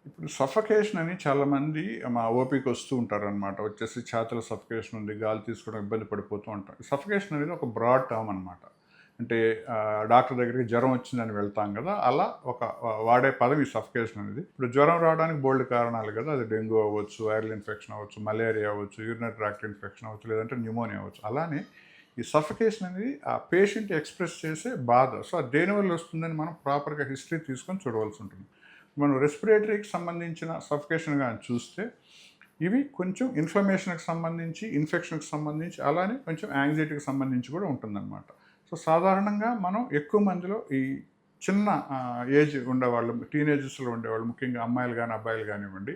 ఇప్పుడు సఫకేషన్ అని చాలామంది మా ఓపీకి వస్తూ ఉంటారనమాట. వచ్చేసి ఛాతీలో సఫకేషన్ ఉంది, గాలి తీసుకోవడం ఇబ్బంది పడిపోతూ ఉంటాం. సఫకేషన్ అనేది ఒక బ్రాడ్ టర్మ్ అనమాట. అంటే డాక్టర్ దగ్గరికి జ్వరం వచ్చిందని వెళ్తాం కదా! అలా ఒక వాడే పదం ఈ సఫకేషన్ అనేది. ఇప్పుడు జ్వరం రావడానికి బోలెడు కారణాలు కదా! అది డెంగ్యూ అవ్వచ్చు, వైరల్ ఇన్ఫెక్షన్ అవ్వచ్చు, మలేరియా అవ్వచ్చు, యూరినరీ ట్రాక్ట్ ఇన్ఫెక్షన్ అవ్వచ్చు, లేదంటే న్యూమోనియా అవ్వచ్చు. అలానే ఈ సఫకేషన్ అనేది ఆ పేషెంట్ ఎక్స్‌ప్రెస్ చేసే బాధ. సో, అది దేనివల్ల వస్తుందని మనం ప్రాపర్‌గా హిస్టరీ తీసుకొని చూడవలసి ఉంటుంది. మనం రెస్పిరేటరీకి సంబంధించిన సఫికేషన్ గాని చూస్తే ఇవి కొంచెం ఇన్ఫ్లమేషన్కి సంబంధించి, ఇన్ఫెక్షన్కి సంబంధించి, అలానే కొంచెం యాంగ్జైటీకి సంబంధించి కూడా ఉంటుందన్నమాట. సో సాధారణంగా మనం ఎక్కువ మందిలో ఈ చిన్న ఏజ్ ఉండేవాళ్ళు, టీనేజెస్లో ఉండేవాళ్ళు, ముఖ్యంగా అమ్మాయిలు కానీ అబ్బాయిలు కానివ్వండి,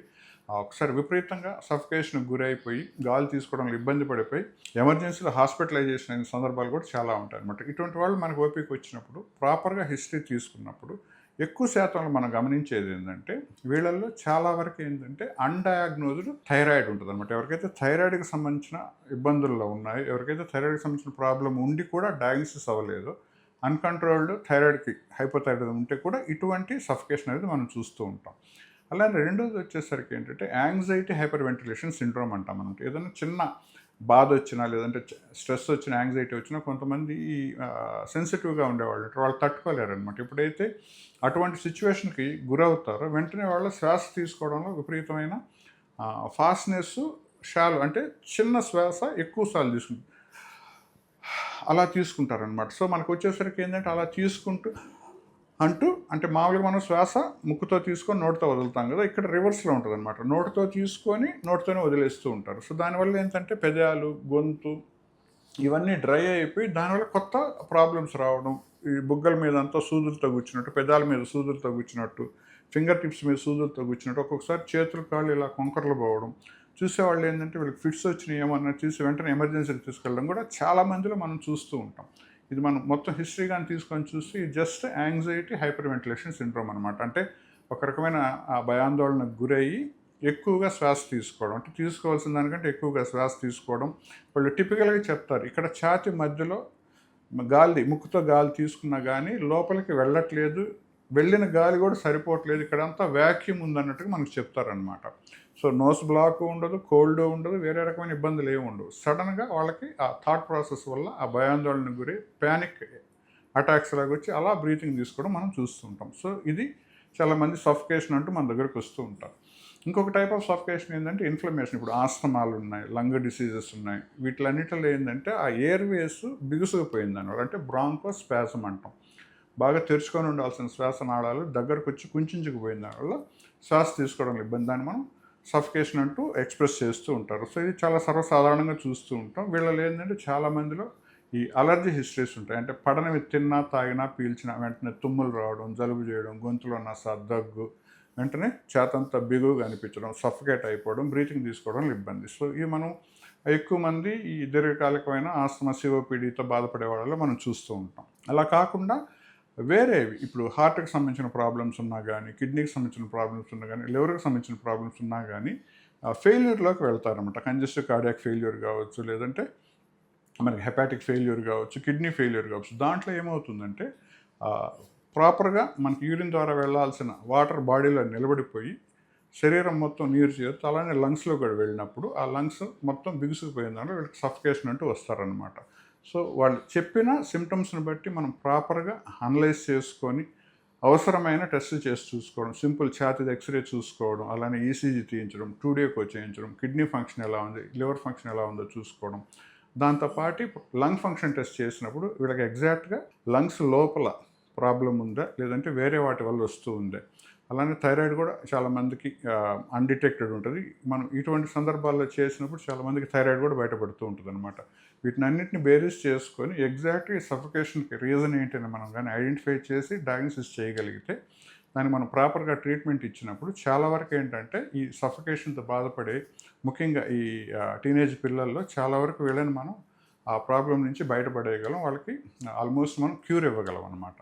ఒకసారి విపరీతంగా సఫికేషన్కి గురైపోయి గాలి తీసుకోవడంలో ఇబ్బంది పడిపోయి ఎమర్జెన్సీలో హాస్పిటలైజేషన్ అయిన సందర్భాలు కూడా చాలా ఉంటాయి అన్నమాట. ఇటువంటి వాళ్ళు మనకు ఓపీకి వచ్చినప్పుడు ప్రాపర్గా హిస్టరీ తీసుకున్నప్పుడు ఎక్కువ శాతంలో మనం గమనించేది ఏంటంటే వీళ్ళల్లో చాలా వరకు ఏంటంటే అన్‌డయాగ్నోజ్డ్ థైరాయిడ్ ఉంటుంది అనమాట. ఎవరికైతే థైరాయిడ్కి సంబంధించిన ఇబ్బందుల్లో ఉన్నాయో, ఎవరికైతే థైరాయిడ్కి సంబంధించిన ప్రాబ్లం ఉండి కూడా డయాగ్నోసిస్ అవ్వలేదు, అన్‌కంట్రోల్డ్ థైరాయిడ్కి హైపోథైరాయిడ్ ఉంటే కూడా ఇటువంటి సఫికేషన్ అనేది మనం చూస్తూ ఉంటాం. అలానే రెండోది వచ్చేసరికి ఏంటంటే యాంగ్జైటీ హైపర్ వెంటిలేషన్ సిండ్రోమ్ అంటాం అనమాట. ఏదైనా చిన్న బాధ వచ్చినా, లేదంటే స్ట్రెస్ వచ్చిన, యాంగ్జైటీ వచ్చినా కొంతమంది సెన్సిటివ్గా ఉండేవాళ్ళు వాళ్ళు తట్టుకోలేరనమాట. ఎప్పుడైతే అటువంటి సిచ్యువేషన్కి గురవుతారో వెంటనే వాళ్ళు శ్వాస తీసుకోవడంలో విపరీతమైన ఫాస్ట్నెస్, షాలో అంటే చిన్న శ్వాస ఎక్కువ సార్లు అలా తీసుకుంటారనమాట. సో మనకు వచ్చేసరికి ఏంటంటే అలా తీసుకుంటూ అంటే మామూలుగా మనం శ్వాస ముక్కుతో తీసుకొని నోటితో వదులుతాం కదా, ఇక్కడ రివర్స్లో ఉంటుంది అనమాట. నోటితో తీసుకొని నోటితోనే వదిలేస్తూ ఉంటారు. సో దానివల్ల ఏంటంటే పెదాలు, గొంతు ఇవన్నీ డ్రై అయిపోయి దానివల్ల కొత్త ప్రాబ్లమ్స్ రావడం, ఈ బుగ్గల మీద అంతా సూదులతో గుచ్చినట్టు, పెదాల మీద సూదులతో గుచ్చినట్టు, ఫింగర్ టిప్స్ మీద సూదులతో గుచ్చినట్టు, ఒక్కొక్కసారి చేతులు కాళ్ళు ఇలా కొంకర్లు పోవడం, చూసేవాళ్ళు ఏంటంటే వీళ్ళకి ఫిట్స్ వచ్చినాయి ఏమన్నా చూసి వెంటనే ఎమర్జెన్సీకి తీసుకెళ్ళడం కూడా చాలా మందిలో మనం చూస్తూ ఉంటాం. ఇది మనం మొత్తం హిస్టరీ కానీ తీసుకొని చూస్తే just anxiety hyper ventilation syndrome అనమాట. అంటే ఒక రకమైన భయాందోళనకు గురయ్యి ఎక్కువగా శ్వాస తీసుకోవడం, అంటే తీసుకోవాల్సిన దానికంటే ఎక్కువగా శ్వాస తీసుకోవడం. వాళ్ళు టిపికల్గా చెప్తారు ఇక్కడ ఛాతీ మధ్యలో ముక్కుతో గాలి తీసుకున్నా కానీ లోపలికి వెళ్ళట్లేదు, వెళ్ళిన గాలి కూడా సరిపోవట్లేదు, ఇక్కడంతా వ్యాక్యూమ్ ఉందన్నట్టుగా మనకు చెప్తారనమాట. సో నోస్ బ్లాక్ ఉండదు, కోల్డ్ ఉండదు, వేరే రకమైన ఇబ్బందులు ఏమి ఉండవు. సడన్గా వాళ్ళకి ఆ థాట్ ప్రాసెస్ వల్ల ఆ భయాందోళనకు గురి ప్యానిక్ అటాక్స్ లాగా వచ్చి అలా బ్రీతింగ్ తీసుకోవడం మనం చూస్తుంటాం. సో ఇది చాలామంది సఫికేషన్ అంటూ మన దగ్గరకు వస్తూ ఉంటారు. ఇంకొక టైప్ ఆఫ్ సఫికేషన్ ఏంటంటే ఇన్ఫ్లమేషన్. ఇప్పుడు ఆస్తమాలు ఉన్నాయి, లంగ్ డిసీజెస్ ఉన్నాయి, వీటిలన్నిటిలో ఏంటంటే ఆ ఎయిర్వేస్ బిగుసుకుపోయింది అన్నమాట. అంటే బ్రాంకో స్పాజమ్ అంటాం. బాగా తెరుచుకొని ఉండాల్సిన శ్వాసనాళాలు దగ్గరకు వచ్చి కుంచుకుపోయిన దానివల్ల శ్వాస తీసుకోవడం ఇబ్బంది, దాన్ని మనం సఫికేషన్ అంటూ ఎక్స్ప్రెస్ చేస్తూ ఉంటారు. సో ఇది చాలా సర్వసాధారణంగా చూస్తూ ఉంటాం. వీళ్ళలో ఏంటంటే చాలామందిలో ఈ అలర్జీ హిస్టరీస్ ఉంటాయి. అంటే పడనవి తిన్నా, తాగినా, పీల్చినా వెంటనే తుమ్ములు రావడం, జలుబు చేయడం, గొంతులో నస, దగ్గు, వెంటనే చేతంతా బిగువుగా అనిపించడం, సఫికేట్ అయిపోవడం, బ్రీతింగ్ తీసుకోవడం ఇబ్బంది. సో ఇవి మనం ఎక్కువ మంది ఈ దీర్ఘకాలికమైన ఆస్తమా, సిఓపిడితో బాధపడే వాళ్ళలో మనం చూస్తూ ఉంటాం. అలా కాకుండా వేరేవి ఇప్పుడు హార్ట్కి సంబంధించిన ప్రాబ్లమ్స్ ఉన్నా కానీ, కిడ్నీకి సంబంధించిన ప్రాబ్లమ్స్ ఉన్నా కానీ, లివర్కి సంబంధించిన ప్రాబ్లమ్స్ ఉన్నా కానీ ఫెయిల్యూర్లోకి వెళ్తారన్నమాట. కంజెస్టివ్ కార్డియాక్ ఫెయిల్యూర్ కావచ్చు, లేదంటే మనకి హెపాటిక్ ఫెయిల్యూర్ కావచ్చు, కిడ్నీ ఫెయిల్యూర్ కావచ్చు. దాంట్లో ఏమవుతుందంటే ప్రాపర్గా మనకి యూరిన్ ద్వారా వెళ్ళాల్సిన వాటర్ బాడీలో నిలబడిపోయి శరీరం మొత్తం నీరు చేరుతూ అలానే లంగ్స్లో కూడా వెళ్ళినప్పుడు ఆ లంగ్స్ మొత్తం బిగుసుకుపోయిందని వీళ్ళకి సఫికేషన్ అంటూ వస్తారనమాట. సో వాళ్ళు చెప్పిన సిమ్టమ్స్ని బట్టి మనం ప్రాపర్గా అనలైజ్ చేసుకొని అవసరమైన టెస్టులు చేసి చూసుకోవడం, సింపుల్ ఛాతీది ఎక్స్రే చూసుకోవడం, అలానే ఈసీజీ తీయించడం, 2D ఎకో చేయించడం, కిడ్నీ ఫంక్షన్ ఎలా ఉంది, లివర్ ఫంక్షన్ ఎలా ఉందో చూసుకోవడం. దాంతోపాటు లంగ్ ఫంక్షన్ టెస్ట్ చేసినప్పుడు వీళ్ళకి ఎగ్జాక్ట్గా లంగ్స్ లోపల ప్రాబ్లం ఉందా, లేదంటే వేరే వాటి వల్ల వస్తూ ఉందా. అలానే థైరాయిడ్ కూడా చాలామందికి అన్డిటెక్టెడ్ ఉంటుంది. మనం ఇటువంటి సందర్భాల్లో చేసినప్పుడు చాలామందికి థైరాయిడ్ కూడా బయటపడుతూ ఉంటుంది అనమాట. వీటిని అన్నింటిని బేరీస్ చేసుకొని ఎగ్జాక్ట్గా ఈ సఫికేషన్కి రీజన్ ఏంటని మనం కానీ ఐడెంటిఫై చేసి డయాగ్నోసిస్ చేయగలిగితే దానికి మనం ప్రాపర్గా ట్రీట్మెంట్ ఇచ్చినప్పుడు చాలా వరకు ఏంటంటే ఈ సఫికేషన్తో బాధపడే ముఖ్యంగా ఈ టీనేజ్ పిల్లల్లో చాలా వరకు వీళ్ళని మనం ఆ ప్రాబ్లం నుంచి బయటపడేయగలం, వాళ్ళకి ఆల్మోస్ట్ మనం క్యూర్ ఇవ్వగలం అనమాట.